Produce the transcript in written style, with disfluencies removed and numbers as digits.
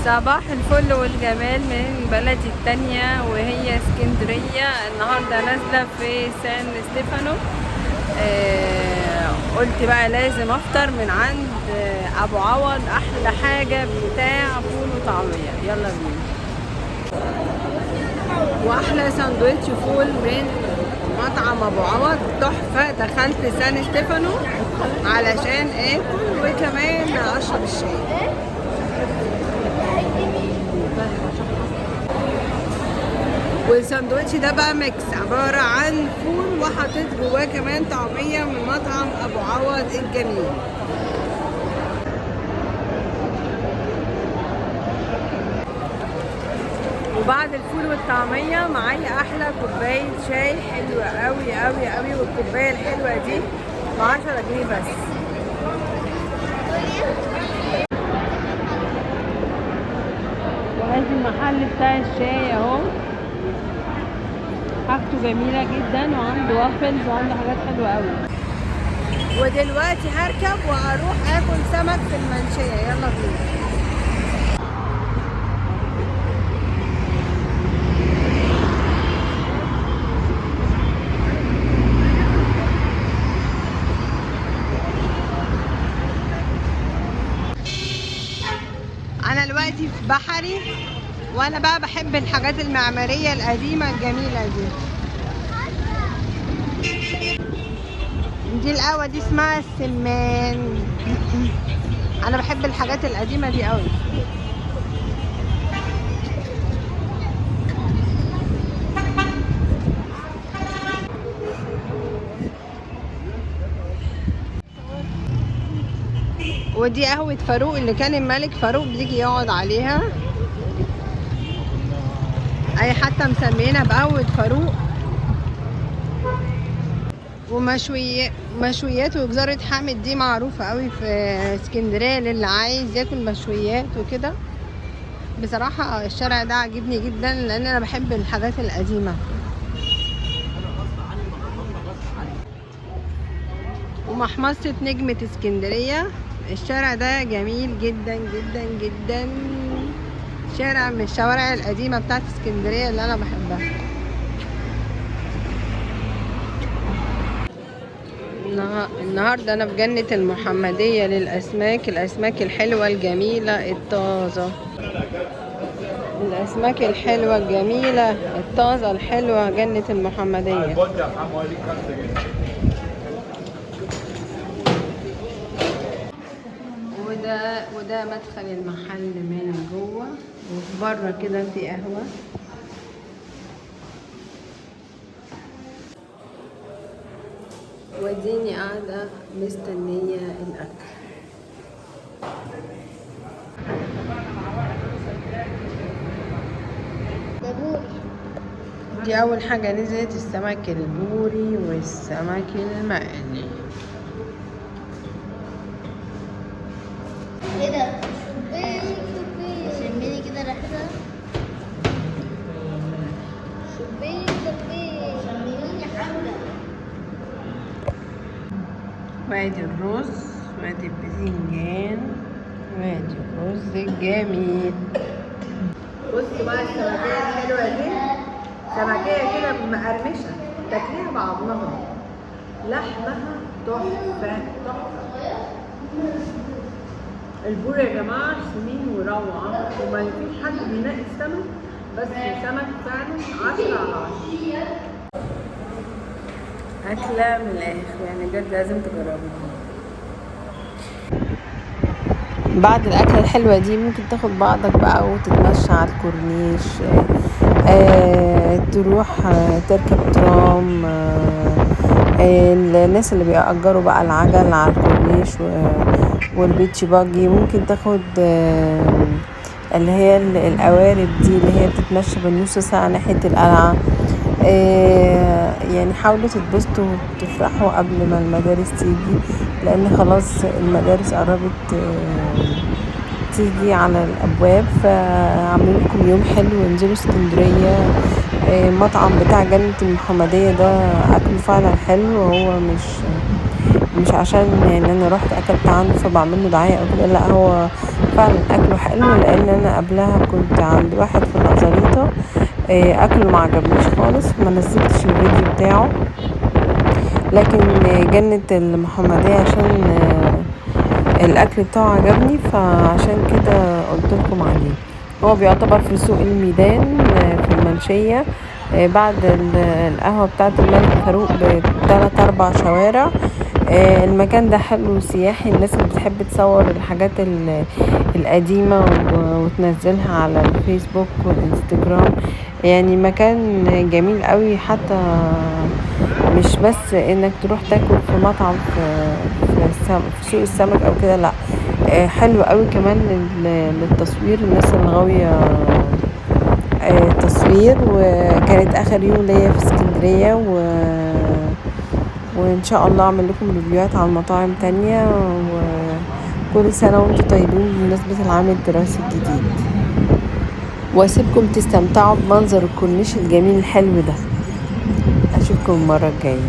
صباح الفل والجمال من بلدي التانية وهي اسكندرية. النهاردة نازلة في سان ستيفانو. قلت بقى لازم افطر من عند ابو عوض، احلى حاجة بتاع فول وطعمية. يلا بينا. واحلى ساندوتش فول من مطعم ابو عوض تحفة. دخلت سان ستيفانو علشان اكل وكمان اشرب الشاي. والساندوتش ده بقى ميكس عبارة عن فول وحطيت جواه كمان طعمية من مطعم ابو عوض الجميل. وبعد الفول والطعمية معايا احلى كوباية شاي حلوة قوي قوي قوي، والكوباية الحلوة دي ب10 جنيه بس. وادي المحل بتاع الشاي اهو، حاجته جميلة جدا وعنده وافلز وعنده حاجات حلوة قوي. ودلوقتي هركب واروح اكل سمك في المنشية. يلا بينا. انا دلوقتي في بحري، وانا بقى بحب الحاجات المعمارية القديمة الجميلة دي. دي القهوة دي اسمها السمان. انا بحب الحاجات القديمة دي قوي. ودي قهوة فاروق اللي كان الملك فاروق بيجي يقعد عليها. اي حتى مسمينها بقهوة فاروق. ومشويات وجزارة حامد دي معروفة قوي في اسكندرية للي عايز ياكل مشويات وكده. بصراحة الشارع ده عجبني جدا لان انا بحب الحاجات القديمة. ومحمصة نجمة اسكندرية، الشارع ده جميل جدا جدا جدا. شارع من الشوارع القديمة بتاعت اسكندرية اللي انا بحبها. النهاردة انا في جنة المحمدية للاسماك، الاسماك الحلوة الجميلة الطازة. الاسماك الحلوة الجميلة الطازة الحلوة جنة المحمدية. وده مدخل المحل من جوه، وفي بره كده في قهوة. وديني قاعدة مستنية الأكل. دي أول حاجة نزلت، السمك البوري والسمك المقلي. ايه ده؟ شميني كده ريحتها. شميني حاجة. وادي الرز وادي الباذنجان وادي الرز الجميل. بصوا بقى السمكية الحلوة دي، سمكية كده مقرمشة تاكليها بعضمها، لحمها تحفة تحفة. البور يا جماعة سمين وروعة، وما فيش حد بينقي السمك، بس السمك فعلا 10/10. أكلة من الآخر يعني، بجد لازم تجربوها. بعد الأكلة الحلوة دي ممكن تاخد بعضك بقى وتتمشى على الكورنيش. تروح تركب ترام. الناس اللي بيأجروا بقى العجل على الكورنيش والبيتش باجي، ممكن تاخد اللي هي القوارب دي اللي هي بتتمشى بالنص ساعة ناحية القلعة. يعني حاولوا تتبسطوا وتفرحوا قبل ما المدارس تيجي، لان خلاص المدارس قربت تيجي على الابواب. فعملوا لكم يوم حلو، انزلوا اسكندريه. المطعم بتاع جنة المحمدية ده اكله فعلا حلو، وهو مش عشان يعني انا رحت اكلت عنده فبعمل له دعايه او كده، لا هو فعلا اكله حلو، لان انا قبلها كنت عند واحد في الازاريطة اكله ما عجبنيش خالص، ما نزلتش الفيديو بتاعه. لكن جنة المحمدية عشان الاكل بتاعه عجبني، فعشان كده قلت لكم عليه. هو بيعتبر في سوق الميدان في المنشية، بعد القهوة بتاعة الملك فاروق ب3-4 شوارع. المكان ده حلو سياحي، الناس اللي بتحب تصور الحاجات القديمة وتنزلها على الفيسبوك والانستجرام. يعني مكان جميل قوي، حتى مش بس انك تروح تاكل في مطعم في سوق السمك او كده، لا حلو قوي كمان للتصوير، الناس اللي غاوية تصوير. وكانت اخر يوم ليا في اسكندرية، وان شاء الله اعمل لكم ريفيوهات عن مطاعم تانية. وكل سنة وانتم طيبين بمناسبة العام الدراسي الجديد، واسيبكم تستمتعوا بمنظر الكورنيش الجميل الحلو ده. اشوفكم المرة الجاية.